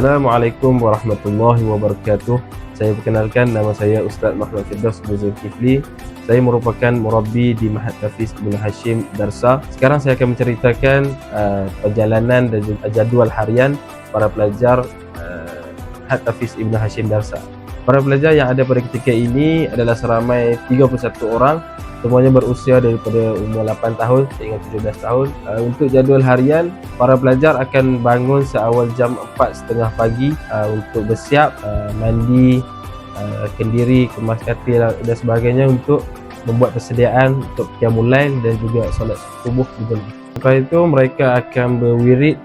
Assalamualaikum warahmatullahi wabarakatuh. Saya perkenalkan, nama saya Ustaz Muhammad Firdaus bin Zulkifli. Saya merupakan murabbi di Ma'had Tahfiz Ibnu Hashim Darsa. Sekarang saya akan menceritakan perjalanan dan jadual harian para pelajar Ma'had Tahfiz Ibnu Hashim Darsa. Para pelajar yang ada pada ketika ini adalah seramai 31 orang. Semuanya berusia daripada umur 8 tahun sehingga 17 tahun. Untuk jadual harian, para pelajar akan bangun seawal jam 4.30 pagi untuk bersiap, mandi, kendiri, kemas katil dan sebagainya untuk membuat persediaan untuk qiyamul lail dan juga solat subuh berjemaah. Lepas itu mereka akan berwirid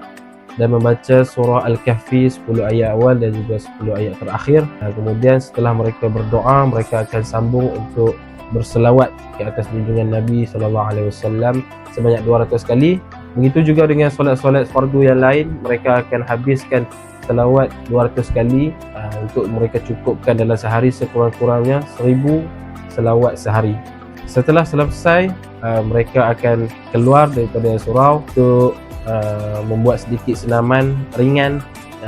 dan membaca surah Al-Kahfi 10 ayat awal dan juga 10 ayat terakhir. Kemudian setelah mereka berdoa, mereka akan sambung untuk berselawat ke atas junjungan Nabi SAW sebanyak 200 kali. Begitu juga dengan solat-solat fardu yang lain, mereka akan habiskan selawat 200 kali untuk mereka cukupkan dalam sehari sekurang-kurangnya 1000 selawat sehari. Setelah selesai, mereka akan keluar daripada surau untuk membuat sedikit senaman ringan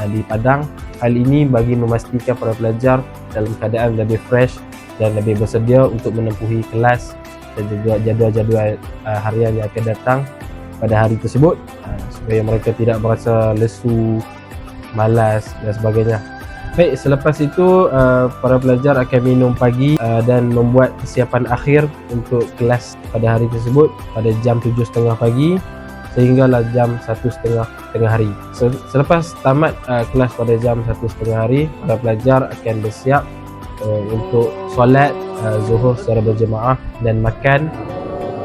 di padang. Hal ini bagi memastikan para pelajar dalam keadaan lebih fresh dan lebih bersedia untuk menempuhi kelas dan juga jadual-jadual harian yang akan datang pada hari tersebut, supaya mereka tidak merasa lesu, malas dan sebagainya. Baik, selepas itu para pelajar akan minum pagi dan membuat persiapan akhir untuk kelas pada hari tersebut pada jam 7.30 pagi sehinggalah jam 1.30 tengah hari. Selepas tamat kelas pada jam 1.30 hari, para pelajar akan bersiap untuk solat zuhur secara berjemaah dan makan.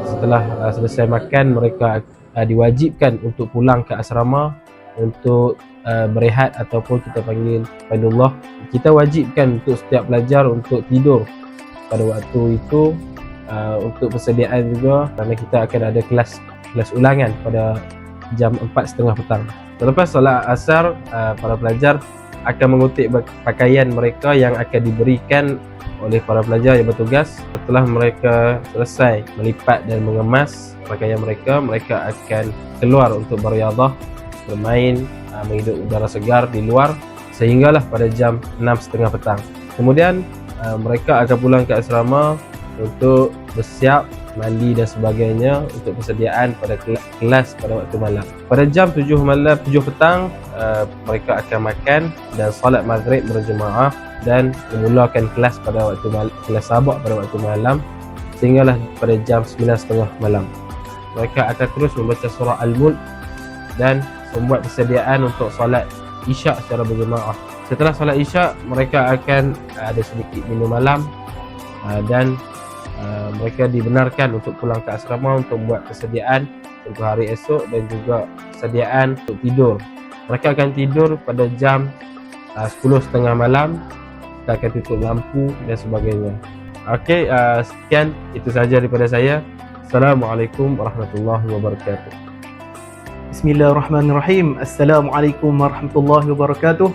Setelah selesai makan, mereka diwajibkan untuk pulang ke asrama untuk berehat ataupun kita panggil qailullah. Kita wajibkan untuk setiap pelajar untuk tidur pada waktu itu untuk persediaan juga, kerana kita akan ada kelas ulangan pada jam 4.30 petang. Selepas solat asar, para pelajar akan mengutip pakaian mereka yang akan diberikan oleh para pelajar yang bertugas. Setelah mereka selesai melipat dan mengemas pakaian mereka, mereka akan keluar untuk beriadah, bermain, menghidup udara segar di luar sehinggalah pada jam 6.30 petang. Kemudian mereka akan pulang ke asrama untuk bersiap, mandi dan sebagainya untuk persediaan pada kelas pada waktu malam. Pada jam 7 petang, mereka akan makan dan solat maghrib berjemaah dan memulakan kelas pada waktu kelas sabak pada waktu malam sehinggalah pada jam 9.30 malam. Mereka akan terus membaca surah Al-Mulk dan membuat persediaan untuk solat isyak secara berjemaah. Setelah solat isyak, mereka akan ada sedikit minum malam dan mereka dibenarkan untuk pulang ke asrama untuk membuat persediaan untuk hari esok dan juga persediaan untuk tidur. Mereka akan tidur pada jam 10.30 malam. Kita akan tutup lampu dan sebagainya. Okey, sekian itu sahaja daripada saya. Assalamualaikum warahmatullahi wabarakatuh. Bismillahirrahmanirrahim. Assalamualaikum warahmatullahi wabarakatuh.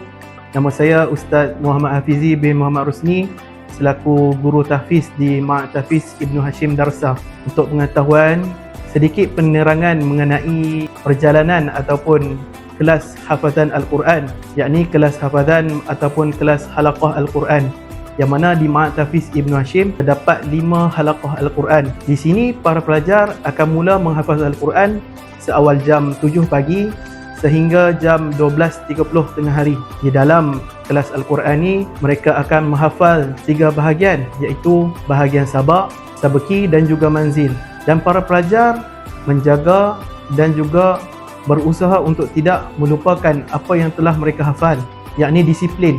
Nama saya Ustaz Muhammad Hafizi bin Muhammad Rusni, selaku guru tahfiz di Ma'had Tahfiz Ibnu Hashim Darsa. Untuk pengetahuan, sedikit penerangan mengenai perjalanan ataupun kelas hafazan Al-Quran, yakni kelas hafazan ataupun kelas halaqah Al-Quran, yang mana di Ma'had Tahfiz Ibnu Hashim terdapat 5 halaqah Al-Quran. Di sini para pelajar akan mula menghafaz Al-Quran seawal jam 7 pagi sehingga jam 12.30 tengah hari. Di dalam kelas Al-Quran ni, mereka akan menghafal 3 bahagian, iaitu bahagian sabak, sabaki dan juga manzil. Dan para pelajar menjaga dan juga berusaha untuk tidak melupakan apa yang telah mereka hafal, yakni disiplin.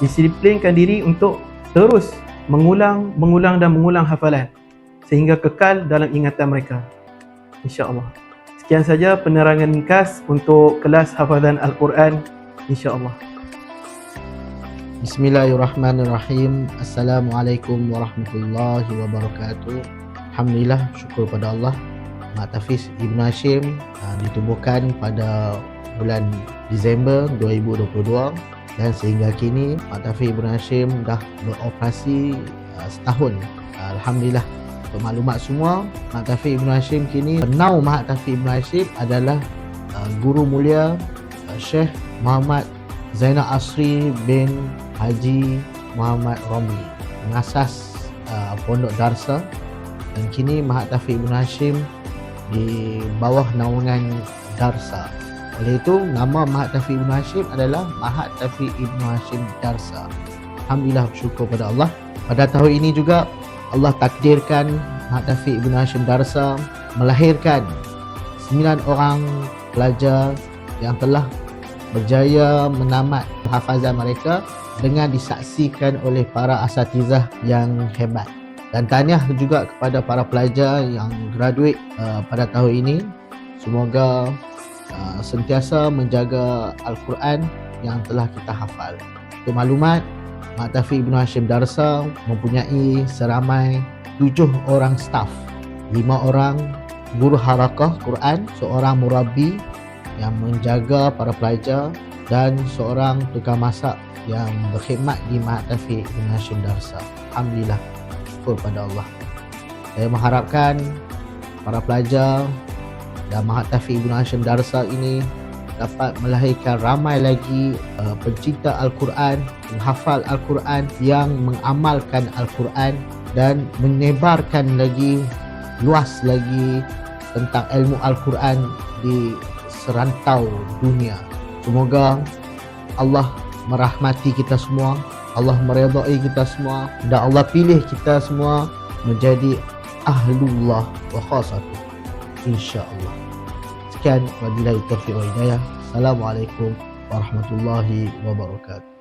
Disiplinkan diri untuk terus mengulang dan mengulang hafalan sehingga kekal dalam ingatan mereka, insya-Allah. Sekian saja penerangan ringkas untuk kelas hafazan Al-Quran, insya-Allah. Bismillahirrahmanirrahim. Assalamualaikum warahmatullahi wabarakatuh. Alhamdulillah, syukur pada Allah. Ma'had Tahfiz Ibnu Hashim ditubuhkan pada bulan Disember 2022 dan sehingga kini Ma'had Tahfiz Ibnu Hashim dah beroperasi setahun. Alhamdulillah. Untuk maklumat semua, Ma'had Tahfiz Ibnu Hashim kini, penau Ma'had Tahfiz Ibnu Hashim adalah Guru Mulia Syekh Muhammad Zainal Asri bin Haji Muhammad Romli, pengasas Pondok Darsa, dan kini Mahat Taufik Ibn Hashim di bawah naungan Darsa. Oleh itu, nama Mahat Taufik Ibn Hashim adalah Mahat Taufik Ibn Hashim Darsa. Alhamdulillah, bersyukur pada Allah. Pada tahun ini juga Allah takdirkan Mahat Taufik Ibn Hashim Darsa melahirkan 9 orang pelajar yang telah berjaya menamat hafazan mereka dengan disaksikan oleh para asatizah yang hebat. Dan tahniah juga kepada para pelajar yang graduate pada tahun ini. Semoga sentiasa menjaga Al-Quran yang telah kita hafal. Untuk maklumat, Mahat Taufik Ibn Hashim Darsa mempunyai seramai 7 orang staf, 5 orang guru harakah Quran, seorang murabbi yang menjaga para pelajar, dan seorang tukang masak yang berkhidmat di Mahat Taufik Ibn Hashim Darsa. Alhamdulillah, syukur pada Allah. Saya mengharapkan para pelajar dan Mahat Taufik Ibn Hashim Darsa ini dapat melahirkan ramai lagi pencinta Al-Quran, menghafal Al-Quran, yang mengamalkan Al-Quran dan menyebarkan lagi luas lagi tentang ilmu Al-Quran di serantau dunia. Semoga Allah merahmati kita semua, Allah meredai kita semua, dan Allah pilih kita semua menjadi ahlullah wa khasatuh, insya-Allah. Sekian, wabillahi taufiq wal hidayah. Assalamualaikum warahmatullahi wabarakatuh.